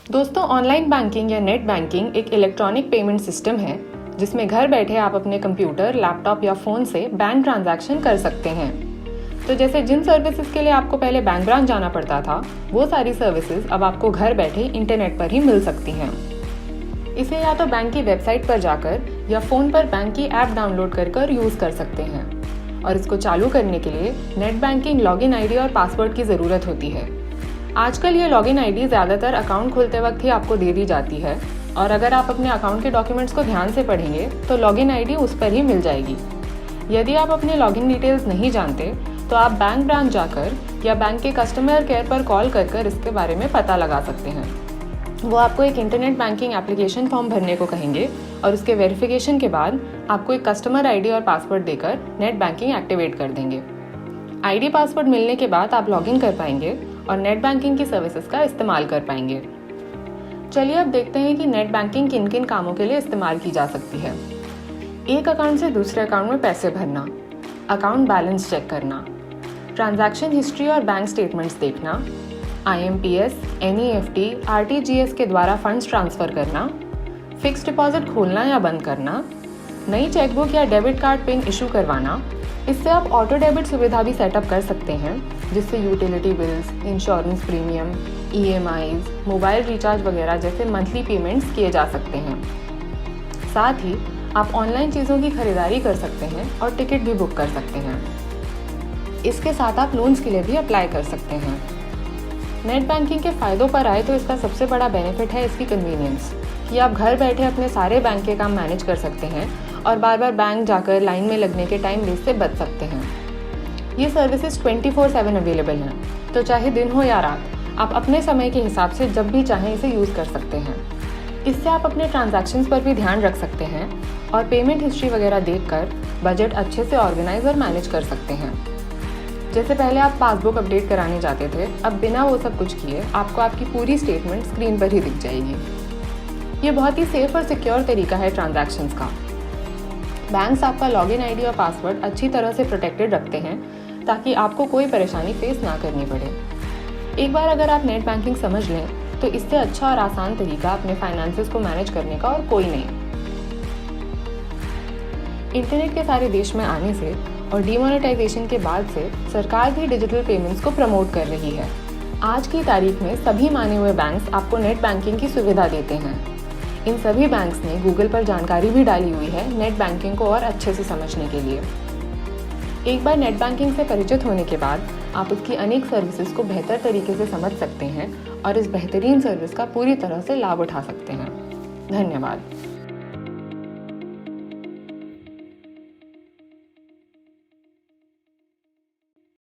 दोस्तों, online banking या net banking एक इलेक्ट्रॉनिक पेमेंट सिस्टम है जिसमें घर बैठे आप अपने कंप्यूटर, लैपटॉप या फ़ोन से बैंक ट्रांजैक्शन कर सकते हैं। तो जैसे जिन सर्विसेज के लिए आपको पहले बैंक ब्रांच जाना पड़ता था, वो सारी सर्विसेज अब आपको घर बैठे इंटरनेट पर ही मिल सकती हैं। इसे या तो बैंक की वेबसाइट पर जाकर या फ़ोन पर बैंक की ऐप डाउनलोड कर यूज़ कर सकते हैं। और इसको चालू करने के लिए नेट बैंकिंग लॉगिन आईडी और पासवर्ड की ज़रूरत होती है। आजकल ये लॉगिन आईडी ज़्यादातर अकाउंट खोलते वक्त ही आपको दे दी जाती है, और अगर आप अपने अकाउंट के डॉक्यूमेंट्स को ध्यान से पढ़ेंगे तो लॉगिन आईडी उस पर ही मिल जाएगी। यदि आप अपने लॉगिन डिटेल्स नहीं जानते तो आप बैंक ब्रांच जाकर या बैंक के कस्टमर केयर पर कॉल कर इसके बारे में पता लगा सकते हैं। वो आपको एक इंटरनेट बैंकिंग एप्लीकेशन फॉर्म भरने को कहेंगे और उसके वेरिफिकेशन के बाद आपको एक कस्टमर आईडी और पासवर्ड देकर नेट बैंकिंग एक्टिवेट कर देंगे। आईडी पासवर्ड मिलने के बाद आप लॉगिन कर पाएंगे और नेट बैंकिंग की सर्विसेज का इस्तेमाल कर पाएंगे। चलिए अब देखते हैं कि नेट बैंकिंग किन किन कामों के लिए इस्तेमाल की जा सकती है। एक अकाउंट से दूसरे अकाउंट में पैसे भरना, अकाउंट बैलेंस चेक करना, ट्रांजैक्शन हिस्ट्री और बैंक स्टेटमेंट्स देखना, IMPS, NEFT, RTGS के द्वारा फंड्स ट्रांसफ़र करना, फिक्स डिपॉजिट खोलना या बंद करना, नई चेकबुक या डेबिट कार्ड पिन इशू करवाना। इससे आप ऑटो डेबिट सुविधा भी सेटअप कर सकते हैं, जिससे utility bills, insurance premium, EMIs, mobile recharge वगैरह जैसे मंथली पेमेंट्स किए जा सकते हैं। साथ ही आप ऑनलाइन चीज़ों की खरीदारी कर सकते हैं और टिकट भी बुक कर सकते हैं। इसके साथ आप लोन्स के लिए भी अप्लाई कर सकते हैं। नेट बैंकिंग के फ़ायदों पर आए तो इसका सबसे बड़ा बेनिफिट है इसकी कन्वीनियंस, कि आप घर बैठे अपने सारे बैंक के काम मैनेज कर सकते हैं और बार बार बैंक जाकर लाइन में लगने के टाइम वेस्ट से बच सकते हैं। ये सर्विसेज 24/7 अवेलेबल हैं, तो चाहे दिन हो या रात, आप अपने समय के हिसाब से जब भी चाहें इसे यूज़ कर सकते हैं। इससे आप अपने ट्रांजैक्शंस पर भी ध्यान रख सकते हैं और पेमेंट हिस्ट्री वगैरह देखकर बजट अच्छे से ऑर्गेनाइज और मैनेज कर सकते हैं। जैसे पहले आप पासबुक अपडेट कराने जाते थे, अब बिना वो सब कुछ किए आपको आपकी पूरी स्टेटमेंट स्क्रीन पर ही दिख जाएगी। ये बहुत ही सेफ और सिक्योर तरीका है ट्रांजैक्शंस का। बैंक्स आपका लॉगिन आईडी और पासवर्ड अच्छी तरह से प्रोटेक्टेड रखते हैं ताकि आपको कोई परेशानी फेस ना करनी पड़े। एक बार अगर आप नेट बैंकिंग समझ लें तो इससे अच्छा और आसान तरीका अपने फाइनेंसेस को मैनेज करने का और कोई नहीं। इंटरनेट के सारे देश में आने से और डीमोनेटाइजेशन के बाद से सरकार भी डिजिटल पेमेंट्स को प्रमोट कर रही है। आज की तारीख में सभी माने हुए बैंक्स आपको नेट बैंकिंग की सुविधा देते हैं। इन सभी बैंक्स ने गूगल पर जानकारी भी डाली हुई है नेट बैंकिंग को और अच्छे से समझने के लिए। एक बार नेट बैंकिंग से परिचित होने के बाद आप इसकी अनेक सर्विसेज को बेहतर तरीके से समझ सकते हैं और इस बेहतरीन सर्विस का पूरी तरह से लाभ उठा सकते हैं। धन्यवाद।